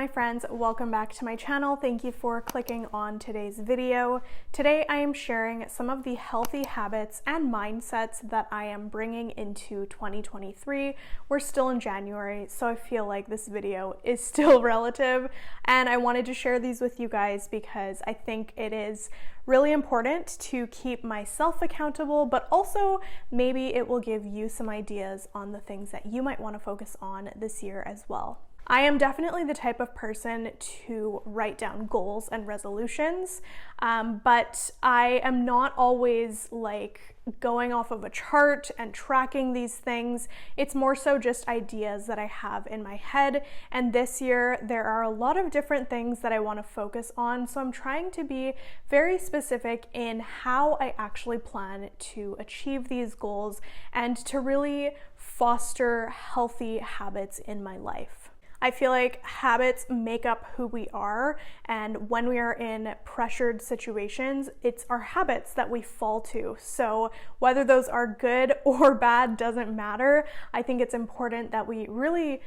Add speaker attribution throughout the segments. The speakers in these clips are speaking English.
Speaker 1: my friends, welcome back to my channel. Thank you for clicking on today's video. Today I am sharing some of the healthy habits and mindsets that I am bringing into 2023. We're still in January, so I feel like this video is still relative, and I wanted to share these with you guys because I think it is really important to keep myself accountable, but also maybe it will give you some ideas on the things that you might want to focus on this year as well. I am definitely the type of person to write down goals and resolutions, but I am not always like going off of a chart and tracking these things. It's more so just ideas that I have in my head. And this year, there are a lot of different things that I want to focus on. So I'm trying to be very specific in how I actually plan to achieve these goals and to really foster healthy habits in my life. I feel like habits make up who we are, and when we are in pressured situations, it's our habits that we fall to. So whether those are good or bad doesn't matter. I think it's important that we really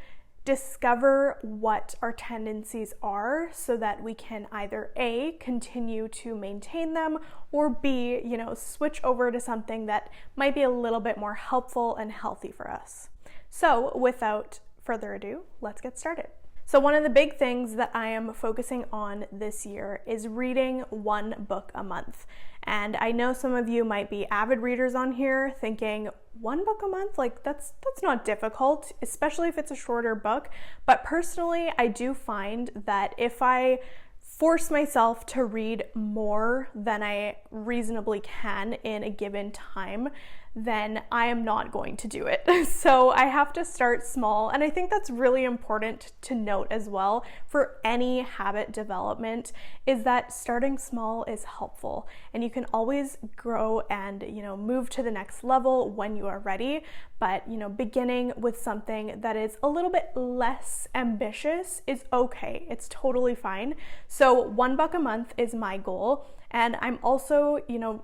Speaker 1: discover what our tendencies are so that we can either A, continue to maintain them, or B, switch over to something that might be a little bit more helpful and healthy for us. So without further ado, let's get started. So one of the big things that I am focusing on this year is reading one book a month. And I know some of you might be avid readers on here thinking, one book a month? Like that's not difficult, especially if it's a shorter book. But personally, I do find that if I force myself to read more than I reasonably can in a given time, then I am not going to do it. So I have to start small, and I think that's really important to note as well for any habit development, is that starting small is helpful, and you can always grow and move to the next level when you are ready. But beginning with something that is a little bit less ambitious is okay. It's totally fine. So one book a month is my goal. And I'm also,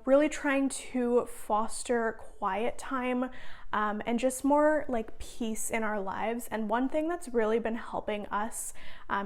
Speaker 1: really trying to foster quiet time and just more like peace in our lives. And one thing that's really been helping us,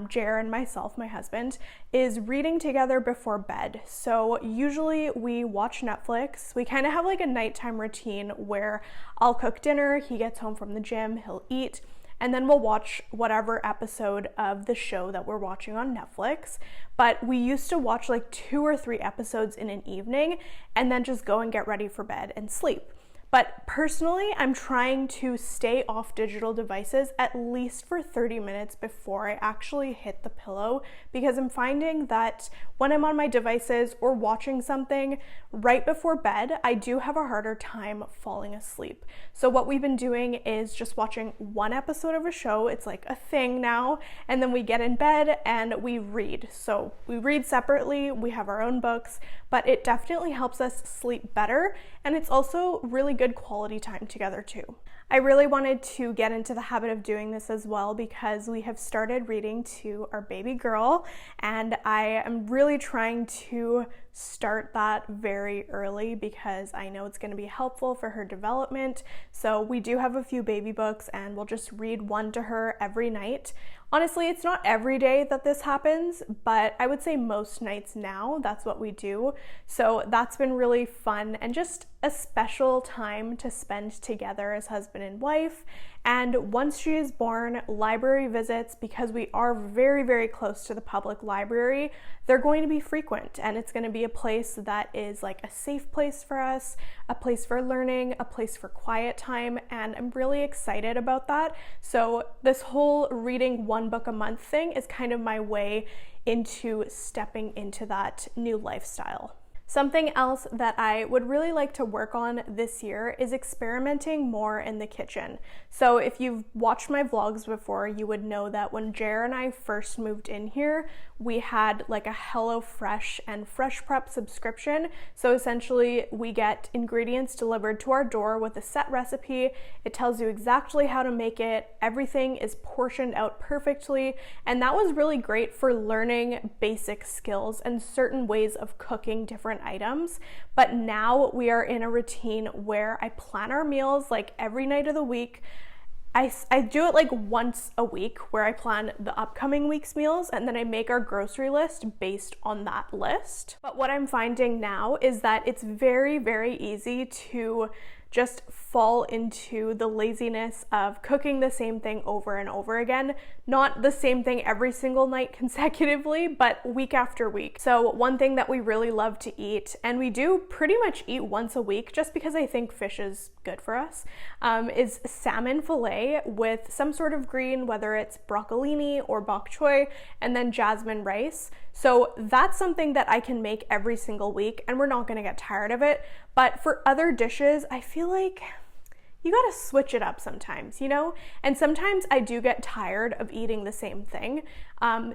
Speaker 1: Jer and myself, my husband, is reading together before bed. So usually we watch Netflix. We kind of have like a nighttime routine where I'll cook dinner, he gets home from the gym, he'll eat, and then we'll watch whatever episode of the show that we're watching on Netflix. But we used to watch like 2 or 3 episodes in an evening and then just go and get ready for bed and sleep. But personally, I'm trying to stay off digital devices at least for 30 minutes before I actually hit the pillow, because I'm finding that when I'm on my devices or watching something right before bed, I do have a harder time falling asleep. So what we've been doing is just watching one episode of a show. It's like a thing now, and then we get in bed and we read. So we read separately, we have our own books, but it definitely helps us sleep better, and it's also really good quality time together too. I really wanted to get into the habit of doing this as well because we have started reading to our baby girl, and I am really trying to start that very early because I know it's going to be helpful for her development. So we do have a few baby books, and we'll just read one to her every night. Honestly, it's not every day that this happens, but I would say most nights now, that's what we do. So that's been really fun and just a special time to spend together as husband and wife. And once she is born, library visits, because we are very, very close to the public library, they're going to be frequent, and it's going to be a place that is like a safe place for us, a place for learning, a place for quiet time, and I'm really excited about that. So this whole reading one book a month thing is kind of my way into stepping into that new lifestyle. Something else that I would really like to work on this year is experimenting more in the kitchen. So if you've watched my vlogs before, you would know that when Jer and I first moved in here, we had like a HelloFresh and Fresh Prep subscription. So essentially we get ingredients delivered to our door with a set recipe. It tells you exactly how to make it. Everything is portioned out perfectly. And that was really great for learning basic skills and certain ways of cooking different items. But now we are in a routine where I plan our meals like every night of the week. I do it like once a week where I plan the upcoming week's meals and then I make our grocery list based on that list. But what I'm finding now is that it's very, very easy to just fall into the laziness of cooking the same thing over and over again. Not the same thing every single night consecutively, but week after week. So one thing that we really love to eat, and we do pretty much eat once a week just because I think fish is good for us, is salmon fillet with some sort of green, whether it's broccolini or bok choy, and then jasmine rice. So that's something that I can make every single week and we're not gonna get tired of it. But for other dishes, I feel like you gotta switch it up sometimes, you know? And sometimes I do get tired of eating the same thing.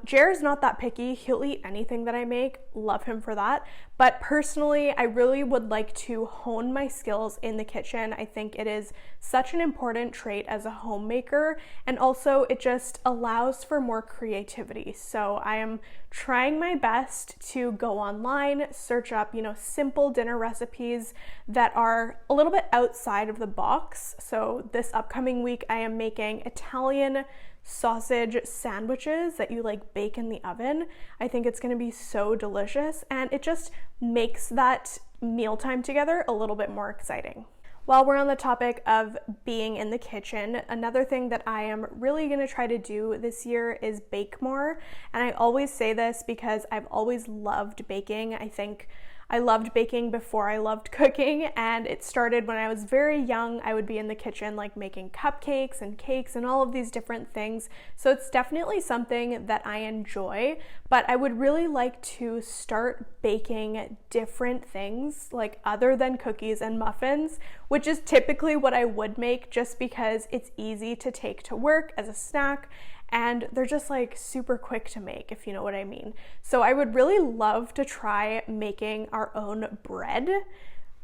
Speaker 1: Jer's not that picky. He'll eat anything that I make. Love him for that. But personally, I really would like to hone my skills in the kitchen. I think it is such an important trait as a homemaker, and also it just allows for more creativity. So I am trying my best to go online, search up, simple dinner recipes that are a little bit outside of the box. So this upcoming week, I am making Italian sausage sandwiches that you bake in the oven. I think it's gonna be so delicious, and it just makes that mealtime together a little bit more exciting. While we're on the topic of being in the kitchen, another thing that I am really gonna try to do this year is bake more. And I always say this because I've always loved baking. I think I loved baking before I loved cooking, and it started when I was very young. I would be in the kitchen making cupcakes and cakes and all of these different things. So it's definitely something that I enjoy, but I would really like to start baking different things other than cookies and muffins, which is typically what I would make just because it's easy to take to work as a snack. And they're just super quick to make, if you know what I mean. So I would really love to try making our own bread.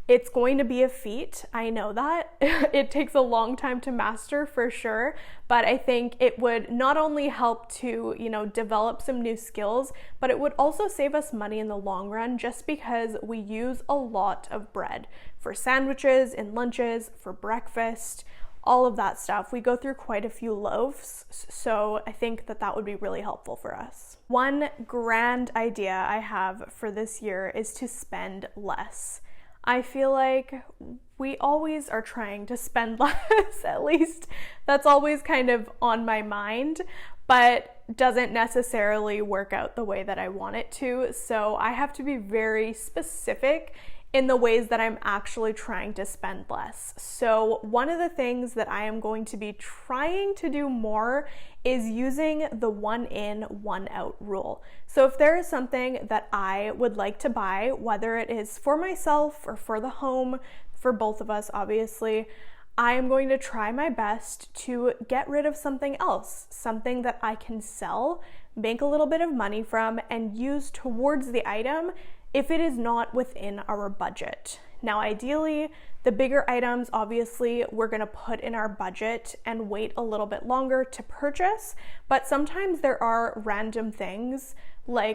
Speaker 1: It's going to be a feat, I know that. It takes a long time to master for sure, but I think it would not only help to, develop some new skills, but it would also save us money in the long run just because we use a lot of bread for sandwiches, in lunches, for breakfast, all of that stuff. We go through quite a few loaves, so I think that would be really helpful for us. One grand idea I have for this year is to spend less. I feel like we always are trying to spend less, at least that's always kind of on my mind, but doesn't necessarily work out the way that I want it to. So I have to be very specific in the ways that I'm actually trying to spend less. So one of the things that I am going to be trying to do more is using the 1 in, 1 out rule. So if there is something that I would like to buy, whether it is for myself or for the home, for both of us obviously, I am going to try my best to get rid of something else, something that I can sell, make a little bit of money from, and use towards the item if it is not within our budget. Now, ideally, the bigger items, obviously, we're gonna put in our budget and wait a little bit longer to purchase, but sometimes there are random things,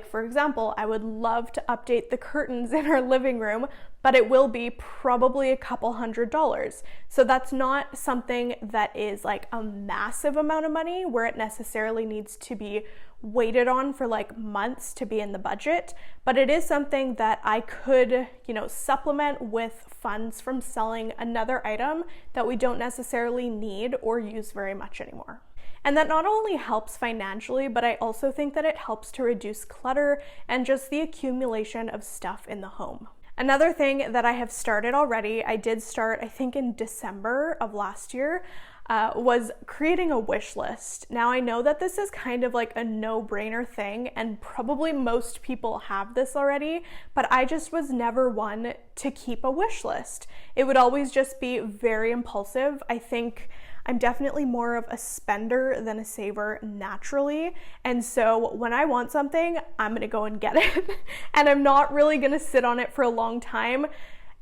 Speaker 1: for example, I would love to update the curtains in our living room, but it will be probably a couple $100s. So that's not something that is a massive amount of money where it necessarily needs to be waited on for months to be in the budget, but it is something that I could, supplement with funds from selling another item that we don't necessarily need or use very much anymore. And that not only helps financially, but I also think that it helps to reduce clutter and just the accumulation of stuff in the home. Another thing that I have started already, I did start, I think in December of last year, was creating a wish list. Now I know that this is kind of a no-brainer thing, and probably most people have this already, but I just was never one to keep a wish list. It would always just be very impulsive. I think I'm definitely more of a spender than a saver naturally. And so when I want something, I'm gonna go and get it. And I'm not really gonna sit on it for a long time.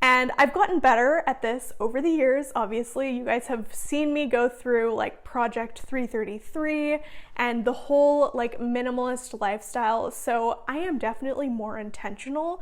Speaker 1: And I've gotten better at this over the years. Obviously, you guys have seen me go through Project 333 and the whole minimalist lifestyle. So I am definitely more intentional.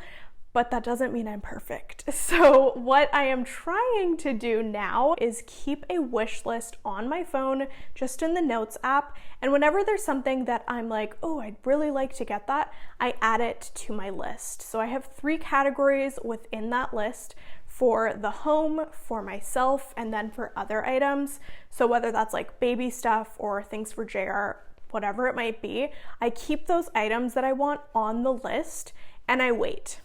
Speaker 1: but that doesn't mean I'm perfect. So what I am trying to do now is keep a wish list on my phone, just in the notes app. And whenever there's something that I'm like, oh, I'd really like to get that, I add it to my list. So I have 3 categories within that list: for the home, for myself, and then for other items. So whether that's like baby stuff or things for JR, whatever it might be, I keep those items that I want on the list and I wait.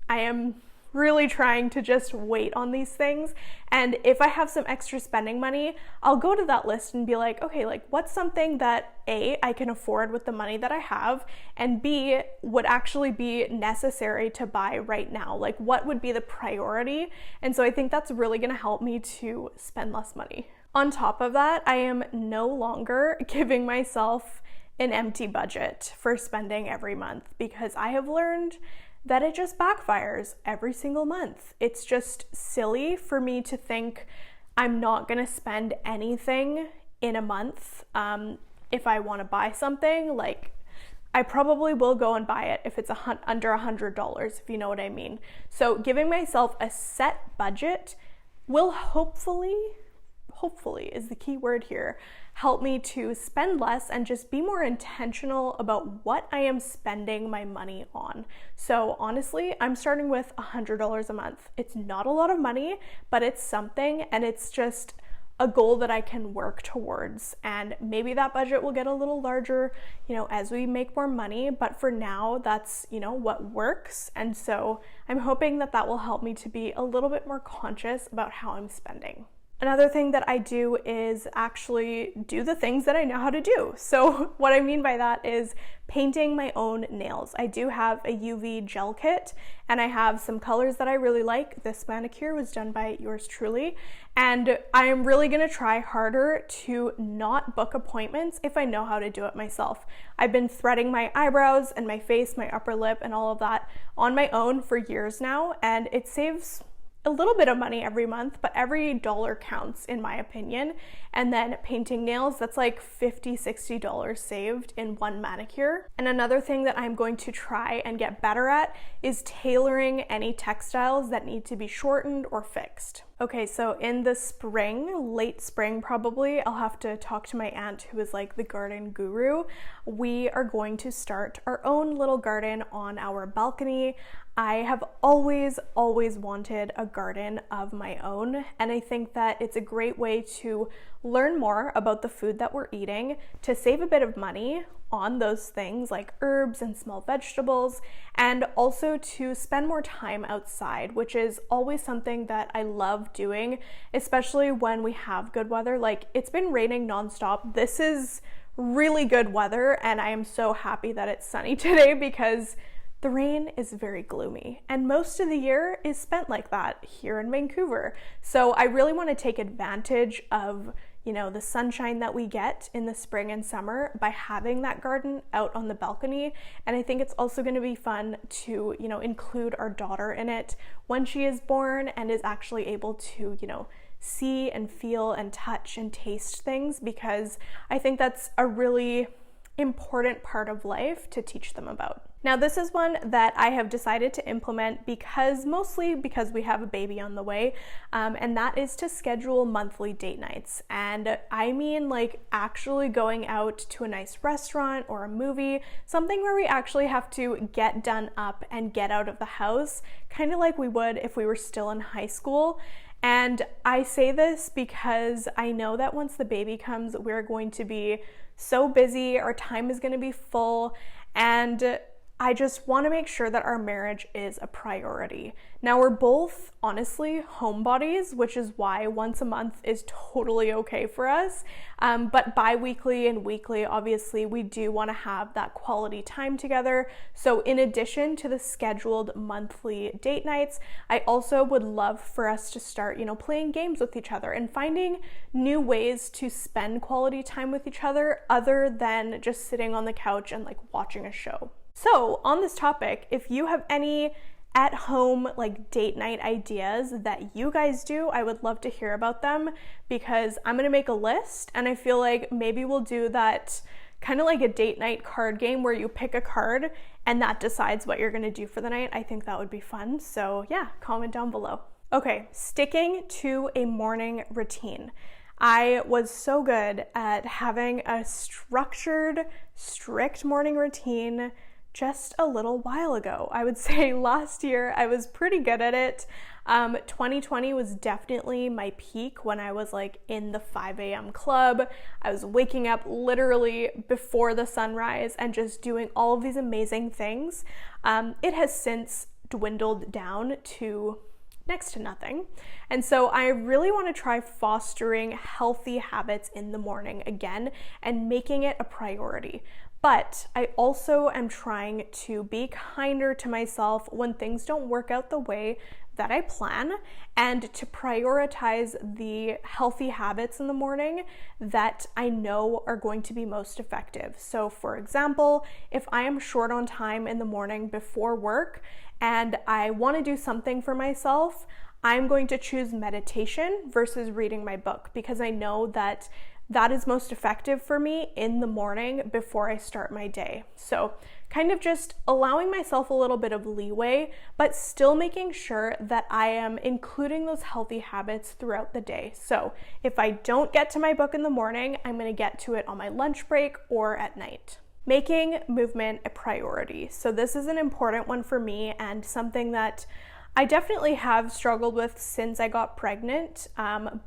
Speaker 1: I am really trying to just wait on these things. And if I have some extra spending money, I'll go to that list and be like, okay, like what's something that A, I can afford with the money that I have, and B, would actually be necessary to buy right now? Like what would be the priority? And so I think that's really gonna help me to spend less money. On top of that, I am no longer giving myself an empty budget for spending every month, because I have learned that it just backfires every single month. It's just silly for me to think I'm not gonna spend anything in a month. If I wanna buy something, like I probably will go and buy it if it's under $100, if you know what I mean. So giving myself a set budget will hopefully is the key word here, help me to spend less and just be more intentional about what I am spending my money on. So honestly, I'm starting with $100 a month. It's not a lot of money, but it's something, and it's just a goal that I can work towards. And maybe that budget will get a little larger, as we make more money, but for now, that's, what works. And so I'm hoping that that will help me to be a little bit more conscious about how I'm spending. Another thing that I do is actually do the things that I know how to do. So what I mean by that is painting my own nails. I do have a UV gel kit, and I have some colors that I really like. This manicure was done by yours truly, and I am really gonna try harder to not book appointments if I know how to do it myself. I've been threading my eyebrows and my face, my upper lip, and all of that on my own for years now, and it saves a little bit of money every month, but every dollar counts in my opinion. And then painting nails, that's like $50, $60 saved in one manicure. And another thing that I'm going to try and get better at is tailoring any textiles that need to be shortened or fixed. Okay, so in the spring, late spring probably, I'll have to talk to my aunt who is like the garden guru. We are going to start our own little garden on our balcony. I have always wanted a garden of my own, and I think that it's a great way to learn more about the food that we're eating, to save a bit of money on those things like herbs and small vegetables, and also to spend more time outside, which is always something that I love doing, especially when we have good weather. Like, it's been raining nonstop. This is really good weather, and I am so happy that it's sunny today because the rain is very gloomy, and most of the year is spent like that here in Vancouver. So I really want to take advantage of, the sunshine that we get in the spring and summer by having that garden out on the balcony. And I think it's also going to be fun to, include our daughter in it when she is born and is actually able to, see and feel and touch and taste things, because I think that's a really important part of life to teach them about. Now, this is one that I have decided to implement mostly because we have a baby on the way, and that is to schedule monthly date nights. And I mean like actually going out to a nice restaurant or a movie, something where we actually have to get done up and get out of the house, kind of like we would if we were still in high school. And I say this because I know that once the baby comes, we're going to be so busy, our time is going to be full, and I just want to make sure that our marriage is a priority. Now, we're both honestly homebodies, which is why once a month is totally okay for us. But bi-weekly and weekly, obviously, we do want to have that quality time together. So in addition to the scheduled monthly date nights, I also would love for us to start, playing games with each other and finding new ways to spend quality time with each other other than just sitting on the couch and like watching a show. So on this topic, if you have any at-home like date night ideas that you guys do, I would love to hear about them, because I'm gonna make a list, and I feel like maybe we'll do that kind of like a date night card game where you pick a card and that decides what you're gonna do for the night. I think that would be fun. So yeah, comment down below. Okay, sticking to a morning routine. I was so good at having a structured, strict morning routine just a little while ago. I would say last year I was pretty good at it. 2020 was definitely my peak when I was like in the 5 a.m. club. I was waking up literally before the sunrise and just doing all of these amazing things. It has since dwindled down to next to nothing. And so I really want to try fostering healthy habits in the morning again and making it a priority. But I also am trying to be kinder to myself when things don't work out the way that I plan, and to prioritize the healthy habits in the morning that I know are going to be most effective. So for example, if I am short on time in the morning before work and I want to do something for myself, I'm going to choose meditation versus reading my book, because I know that that is most effective for me in the morning before I start my day. So kind of just allowing myself a little bit of leeway, but still making sure that I am including those healthy habits throughout the day. So if I don't get to my book in the morning, I'm going to get to it on my lunch break or at night. Making movement a priority. So this is an important one for me and something that I definitely have struggled with since I got pregnant,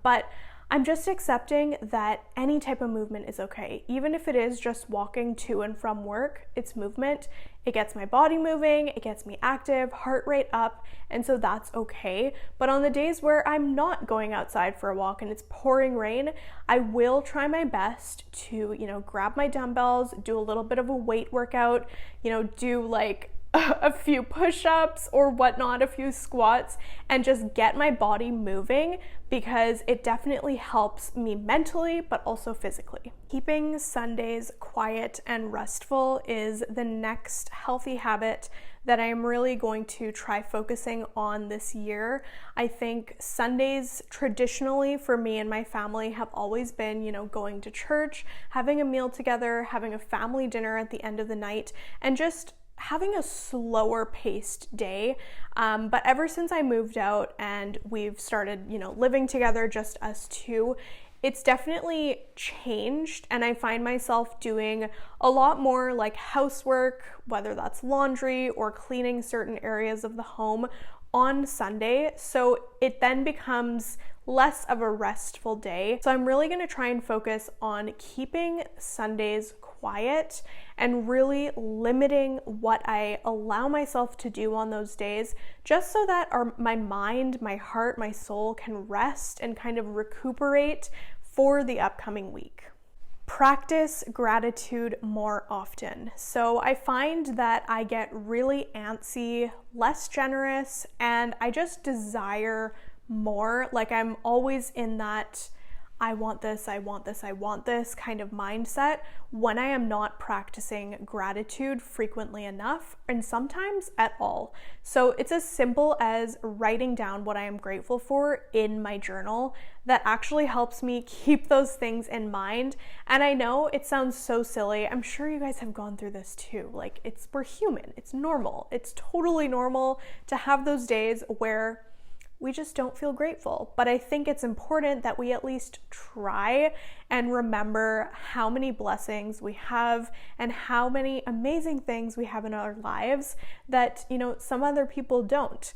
Speaker 1: but I'm just accepting that any type of movement is okay. Even if it is just walking to and from work, it's movement. It gets my body moving, it gets me active, heart rate up, and so that's okay. But on the days where I'm not going outside for a walk and it's pouring rain, I will try my best to, grab my dumbbells, do a little bit of a weight workout, do like a few push-ups or whatnot, a few squats, and just get my body moving, because it definitely helps me mentally but also physically. Keeping Sundays quiet and restful is the next healthy habit that I'm really going to try focusing on this year. I think Sundays traditionally for me and my family have always been, going to church, having a meal together, having a family dinner at the end of the night, and just having a slower paced day. But ever since I moved out and we've started, living together, just us two, it's definitely changed, and I find myself doing a lot more like housework, whether that's laundry or cleaning certain areas of the home on Sunday. So it then becomes less of a restful day. So I'm really going to try and focus on keeping Sundays quiet and really limiting what I allow myself to do on those days, just so that my mind, my heart, my soul can rest and kind of recuperate for the upcoming week. Practice gratitude more often. So I find that I get really antsy, less generous, and I just desire more. Like I'm always in that I want this, I want this, I want this kind of mindset when I am not practicing gratitude frequently enough, and sometimes at all. So it's as simple as writing down what I am grateful for in my journal. That actually helps me keep those things in mind. And I know it sounds so silly. I'm sure you guys have gone through this too. Like we're human, it's normal. It's totally normal to have those days where we just don't feel grateful. But I think it's important that we at least try and remember how many blessings we have and how many amazing things we have in our lives that, some other people don't.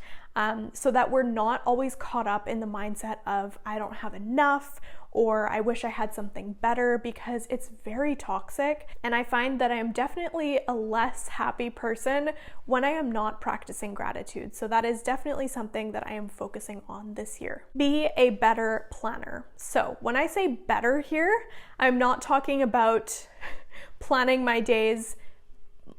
Speaker 1: So that we're not always caught up in the mindset of, I don't have enough, or I wish I had something better, because it's very toxic. And I find that I am definitely a less happy person when I am not practicing gratitude. So that is definitely something that I am focusing on this year. Be a better planner. So when I say better here, I'm not talking about planning my days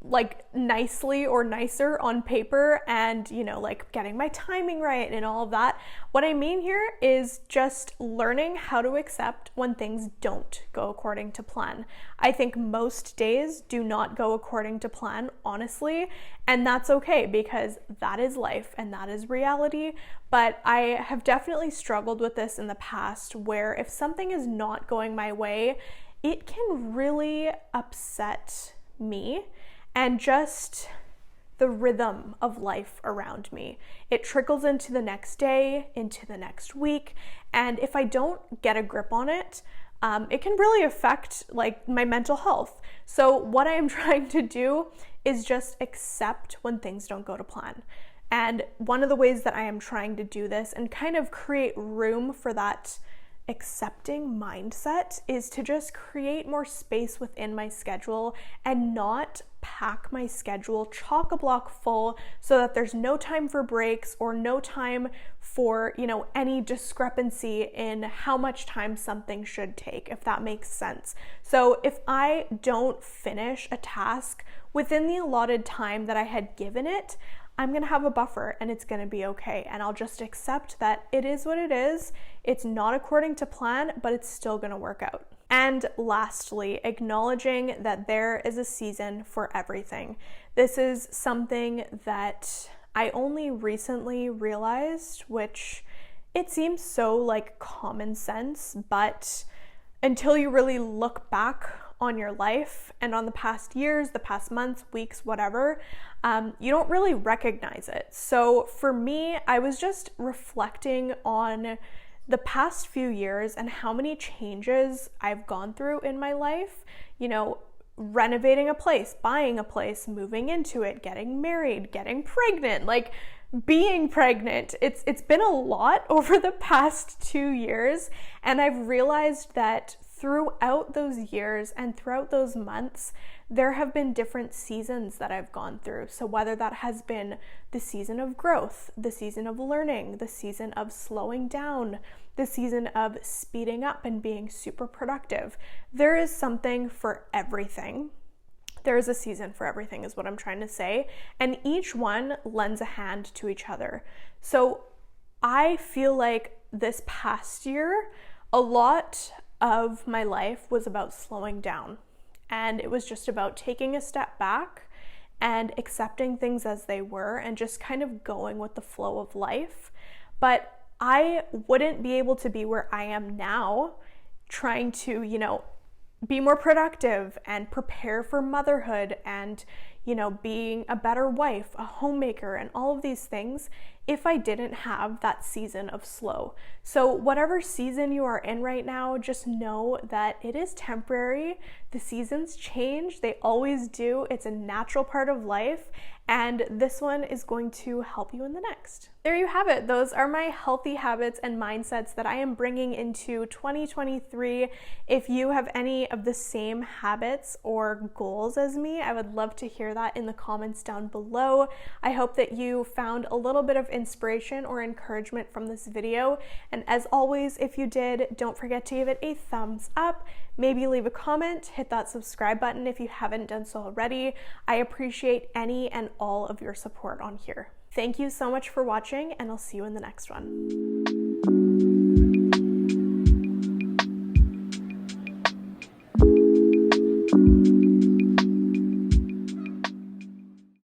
Speaker 1: like nicely or nicer on paper and, like getting my timing right and all of that. What I mean here is just learning how to accept when things don't go according to plan. I think most days do not go according to plan, honestly, and that's okay, because that is life and that is reality. But I have definitely struggled with this in the past, where if something is not going my way, it can really upset me and just the rhythm of life around me. It trickles into the next day, into the next week, and if I don't get a grip on it, it can really affect like my mental health. So what I am trying to do is just accept when things don't go to plan. And one of the ways that I am trying to do this and kind of create room for that accepting mindset is to just create more space within my schedule and not pack my schedule chock-a-block full so that there's no time for breaks or no time for, any discrepancy in how much time something should take, if that makes sense. So if I don't finish a task within the allotted time that I had given it, I'm gonna have a buffer and it's gonna be okay. And I'll just accept that it is what it is. It's not according to plan, but it's still gonna work out. And lastly, acknowledging that there is a season for everything. This is something that I only recently realized, which it seems so like common sense, but until you really look back on your life and on the past years, the past months, weeks, whatever, you don't really recognize it. So for me, I was just reflecting on the past few years and how many changes I've gone through in my life, renovating a place, buying a place, moving into it, getting married, getting pregnant, like being pregnant. It's been a lot over the past 2 years, and I've realized that throughout those years and throughout those months, there have been different seasons that I've gone through. So whether that has been the season of growth, the season of learning, the season of slowing down, the season of speeding up and being super productive, there is something for everything. There is a season for everything is what I'm trying to say. And each one lends a hand to each other. So I feel like this past year, a lot of my life was about slowing down. And it was just about taking a step back and accepting things as they were and just kind of going with the flow of life. But I wouldn't be able to be where I am now trying to, be more productive and prepare for motherhood and, being a better wife, a homemaker, and all of these things if I didn't have that season of slow. So whatever season you are in right now, just know that it is temporary. The seasons change. They always do. It's a natural part of life. And this one is going to help you in the next. There you have it. Those are my healthy habits and mindsets that I am bringing into 2023. If you have any of the same habits or goals as me, I would love to hear that in the comments down below. I hope that you found a little bit of inspiration or encouragement from this video. And as always, if you did, don't forget to give it a thumbs up. Maybe leave a comment, hit that subscribe button if you haven't done so already. I appreciate any and all of your support on here. Thank you so much for watching, and I'll see you in the next one.